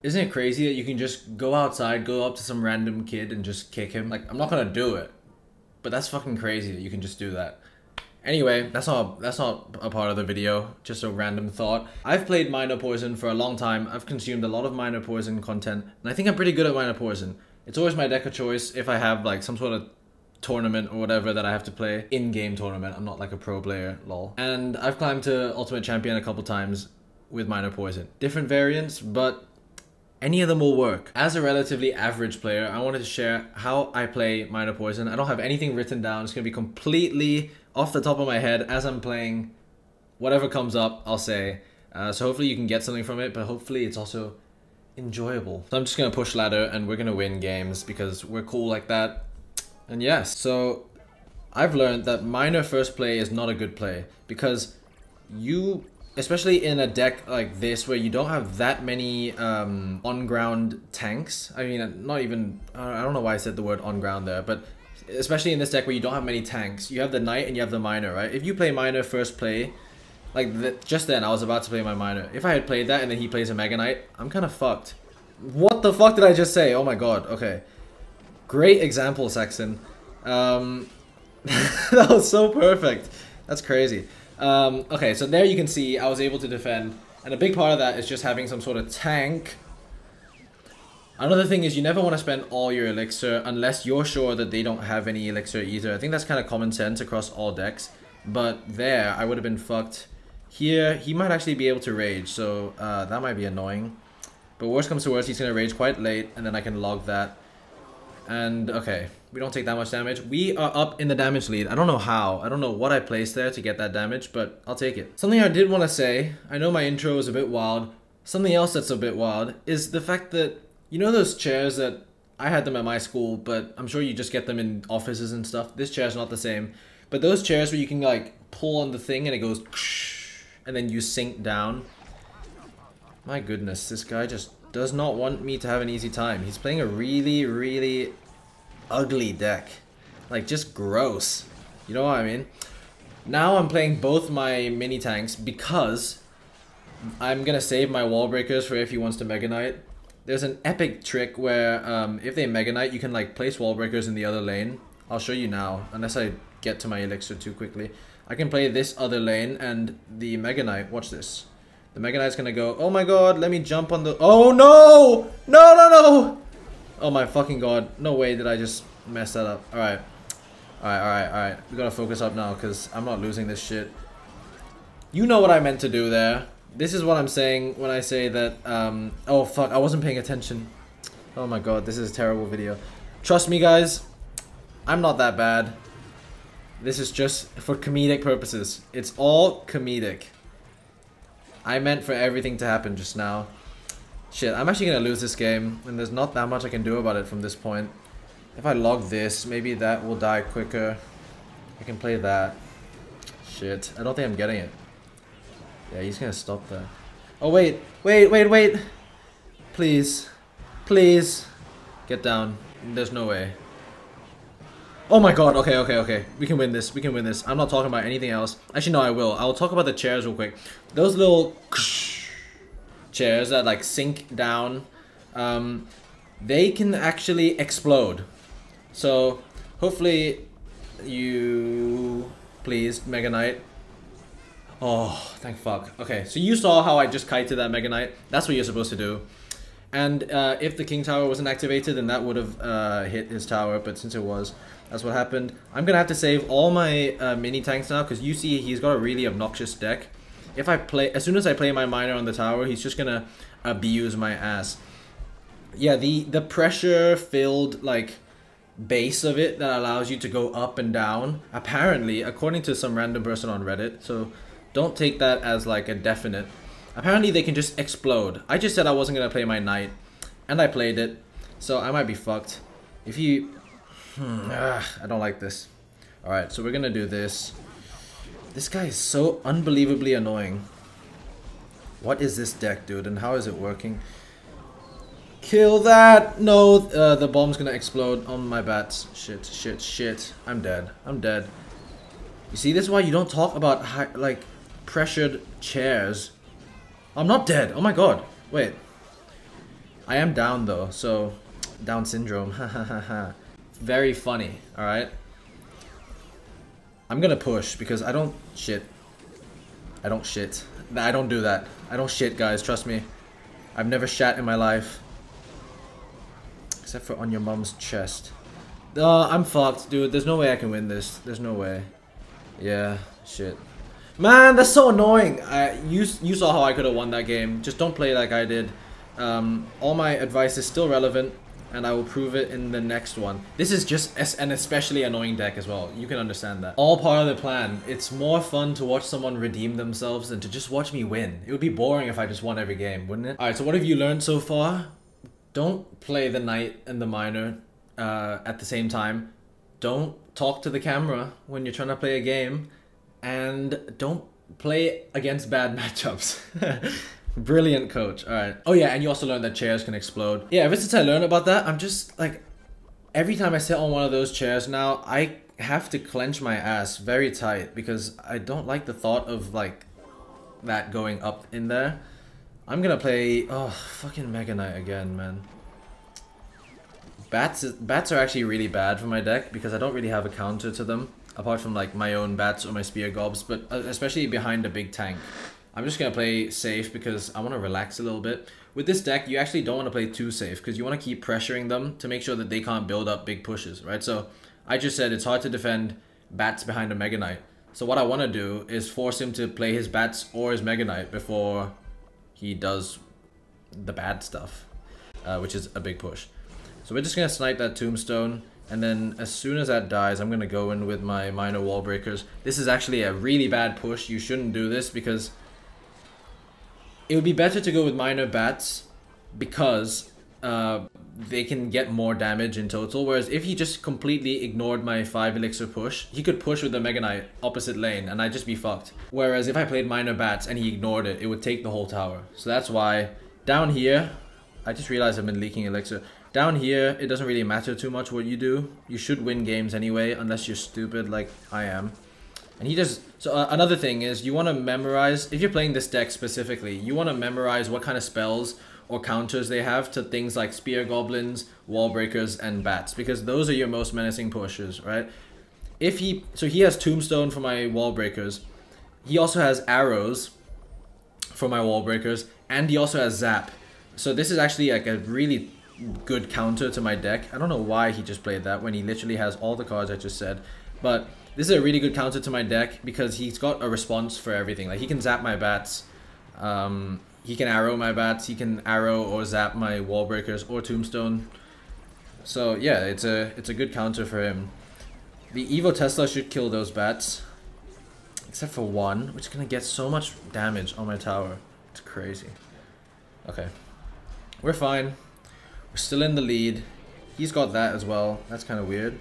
Isn't it crazy that you can just go outside, go up to some random kid and just kick him? Like, I'm not gonna do it, but that's fucking crazy that you can just do that. Anyway, that's not a part of the video, just a random thought. I've played Minor Poison for a long time. I've consumed a lot of Minor Poison content, and I think I'm pretty good at Minor Poison. It's always my deck of choice if I have like some sort of tournament or whatever that I have to play. In-game tournament, I'm not like a pro player, lol. And I've climbed to Ultimate Champion a couple times with Minor Poison. Different variants, but any of them will work. As a relatively average player, I wanted to share how I play Minor Poison. I don't have anything written down. It's gonna be completely off the top of my head as I'm playing. Whatever comes up, I'll say. So hopefully you can get something from it, but hopefully it's also enjoyable. So I'm just gonna push ladder and we're gonna win games because we're cool like that. And yes, so I've learned that Minor first play is not a good play because you, especially in a deck like this where you don't have that many on-ground tanks. I mean, not even, I don't know why I said the word on-ground there, but especially in this deck where you don't have many tanks. You have the Knight and you have the Minor, right? If you play Minor first play, like just then I was about to play my Minor. If I had played that and then he plays a Mega Knight, I'm kind of fucked. What the fuck did I just say? Oh my god, okay. Great example, Saxon. That was so perfect. That's crazy. Okay, so there you can see I was able to defend, and a big part of that is just having some sort of tank. Another thing is you never want to spend all your elixir unless you're sure that they don't have any elixir either. I think that's kind of common sense across all decks, but there I would have been fucked. Here he might actually be able to rage, so that might be annoying, but worst comes to worst, he's gonna rage quite late and then I can log that. And okay, we don't take that much damage. We are up in the damage lead. I don't know how. I don't know what I placed there to get that damage, but I'll take it. Something I did want to say, I know my intro is a bit wild. Something else that's a bit wild is the fact that, you know those chairs that I had them at my school, but I'm sure you just get them in offices and stuff. This chair's not the same. But those chairs where you can like pull on the thing and it goes and then you sink down. My goodness, this guy just does not want me to have an easy time. He's playing a really, really ugly deck. Like, just gross. You know what I mean? Now I'm playing both my mini tanks because I'm gonna save my wall breakers for if he wants to Mega Knight. There's an epic trick where if they Mega Knight, you can like place wall breakers in the other lane. I'll show you now, unless I get to my elixir too quickly. I can play this other lane and the Mega Knight, watch this. The Mega Knight's gonna go, oh my god, let me jump on the... Oh no! No, no, no! Oh my fucking god. No way did I just mess that up. Alright. Alright. We gotta focus up now because I'm not losing this shit. You know what I meant to do there. This is what I'm saying when I say that, oh fuck, I wasn't paying attention. Oh my god, this is a terrible video. Trust me guys, I'm not that bad. This is just for comedic purposes. It's all comedic. I meant for everything to happen just now. Shit, I'm actually gonna lose this game, and there's not that much I can do about it from this point. If I log this, maybe that will die quicker. I can play that. Shit, I don't think I'm getting it. Yeah, he's gonna stop that. Oh wait. Please. Please. Get down. There's no way. Oh my god, okay. We can win this. I'm not talking about anything else. Actually, no, I will. I will talk about the chairs real quick. Those little chairs that like sink down, they can actually explode. So, hopefully you... Please, Mega Knight. Oh, thank fuck. Okay, so you saw how I just kited that Mega Knight. That's what you're supposed to do. And if the King Tower wasn't activated, then that would have hit his tower, but since it was, that's what happened. I'm gonna have to save all my mini tanks now, because you see he's got a really obnoxious deck. If I play, as soon as I play my Minor on the tower, he's just gonna abuse my ass. Yeah, the pressure-filled, like, base of it that allows you to go up and down, apparently, according to some random person on Reddit, so don't take that as, like, a definite. Apparently they can just explode. I just said I wasn't gonna play my Knight, and I played it, so I might be fucked. If you... I don't like this. Alright, so we're gonna do this. This guy is so unbelievably annoying. What is this deck, dude, and how is it working? Kill that! No, the bomb's gonna explode on my bats. Shit. I'm dead. You see, this is why you don't talk about, like, pressured chairs. I'm not dead. Oh my god. Wait. I am down though, so Down syndrome. Very funny. All right. I'm gonna push because I don't shit. I don't shit. I don't do that. I don't shit, guys. Trust me. I've never shat in my life. Except for on your mom's chest. I'm fucked, dude. There's no way I can win this. There's no way. Yeah, shit. Man, that's so annoying. You saw how I could have won that game. Just don't play like I did. All my advice is still relevant, and I will prove it in the next one. This is just an especially annoying deck as well. You can understand that. All part of the plan. It's more fun to watch someone redeem themselves than to just watch me win. It would be boring if I just won every game, wouldn't it? Alright, so what have you learned so far? Don't play the knight and the miner at the same time. Don't talk to the camera when you're trying to play a game. And don't play against bad matchups. Brilliant, coach. Alright. Oh yeah, and you also learned that chairs can explode. Yeah, ever since I learned about that, I'm just like, every time I sit on one of those chairs now, I have to clench my ass very tight because I don't like the thought of like that going up in there. I'm gonna play, oh, fucking Mega Knight again, man. Bats are actually really bad for my deck because I don't really have a counter to them. Apart from like my own bats or my spear gobs, but especially behind a big tank. I'm just gonna play safe because I want to relax a little bit. With this deck, you actually don't want to play too safe because you want to keep pressuring them to make sure that they can't build up big pushes, right? So I just said it's hard to defend bats behind a Mega Knight. So what I want to do is force him to play his bats or his Mega Knight before he does the bad stuff, which is a big push. So we're just gonna snipe that tombstone. And then as soon as that dies, I'm going to go in with my minor wall breakers. This is actually a really bad push. You shouldn't do this because it would be better to go with minor bats because they can get more damage in total. Whereas if he just completely ignored my 5 elixir push, he could push with the Mega Knight opposite lane and I'd just be fucked. Whereas if I played minor bats and he ignored it, it would take the whole tower. So that's why down here, I just realized I've been leaking elixir. Down here, it doesn't really matter too much what you do. You should win games anyway, unless you're stupid like I am. And he just... So another thing is, you want to memorize... If you're playing this deck specifically, you want to memorize what kind of spells or counters they have to things like spear goblins, wall breakers, and bats. Because those are your most menacing pushers, right? If he... So he has tombstone for my wall breakers. He also has arrows for my wall breakers. And he also has zap. So this is actually like a really... good counter to my deck. I don't know why he just played that when he literally has all the cards I just said, but this is a really good counter to my deck because he's got a response for everything. Like he can zap my bats, he can arrow my bats, he can arrow or zap my wall breakers or tombstone. So yeah, it's a good counter for him. The Evo Tesla should kill those bats, except for one, which is gonna get so much damage on my tower. It's crazy. Okay, we're fine. We're still in the lead. He's got that as well. That's kind of weird.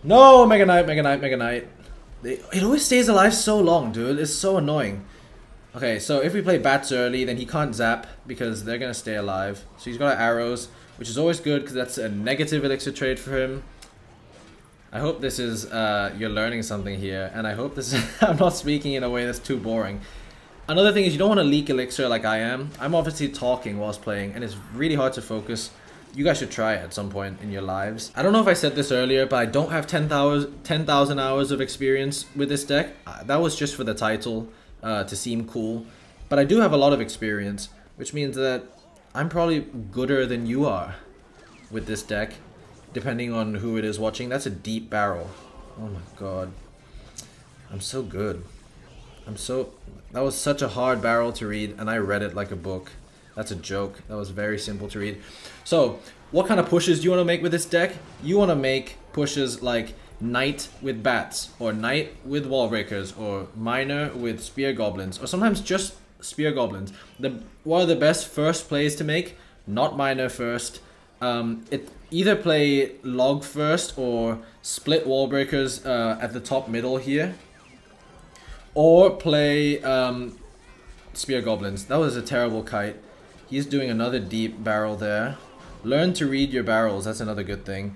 No! Mega Knight, Mega Knight, Mega Knight. It always stays alive so long, dude. It's so annoying. Okay, so if we play bats early, then he can't zap because they're going to stay alive. So he's got arrows, which is always good because that's a negative elixir trade for him. I hope this is, you're learning something here. And I hope this is, I'm not speaking in a way that's too boring. Another thing is you don't want to leak elixir like I am. I'm obviously talking whilst playing and it's really hard to focus. You guys should try it at some point in your lives. I don't know if I said this earlier, but I don't have 10,000 hours of experience with this deck. That was just for the title to seem cool. But I do have a lot of experience, which means that I'm probably gooder than you are with this deck, depending on who it is watching. That's a deep barrel. Oh my god. I'm so good. That was such a hard barrel to read, and I read it like a book. That's a joke. That was very simple to read. So, what kind of pushes do you want to make with this deck? You want to make pushes like Knight with bats, or Knight with wall breakers, or Miner with spear goblins, or sometimes just spear goblins. One of the best first plays to make, not Miner first. Either play log first, or split wall breakers at the top middle here. Or play spear goblins. That was a terrible kite. He's doing another deep barrel there. Learn to read your barrels. That's another good thing.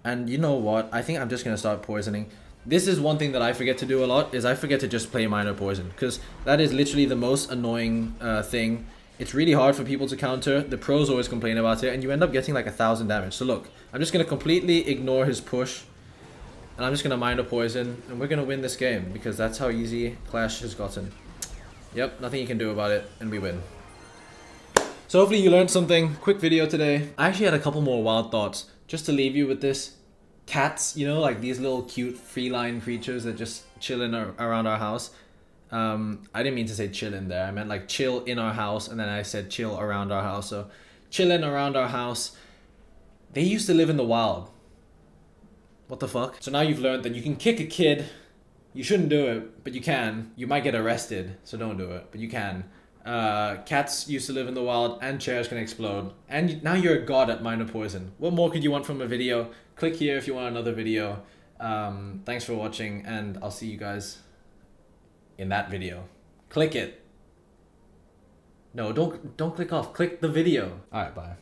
And you know what? I think I'm just going to start poisoning. This is one thing that I forget to do a lot, is I forget to just play minor poison. Because that is literally the most annoying thing It's really hard for people to counter. The pros always complain about it, and you end up getting like 1,000 damage. So look, I'm just going to completely ignore his push, and I'm just going to mind a poison, and we're going to win this game, because that's how easy Clash has gotten. Yep, nothing you can do about it, and we win. So hopefully you learned something. Quick video today. I actually had a couple more wild thoughts, just to leave you with this. Cats, you know, like these little cute feline creatures that just chill around our house. I didn't mean to say chill in there. I meant like chill in our house, and then I said chill around our house. So chilling around our house. They used to live in the wild. What the fuck? So now you've learned that you can kick a kid. You shouldn't do it, but you can. You might get arrested, so don't do it, but you can. Cats used to live in the wild, and chairs can explode. And now you're a god at minor poison. What more could you want from a video? Click here if you want another video. Thanks for watching, and I'll see you guys in that video. Click it. No, don't click off. Click the video. Alright, bye.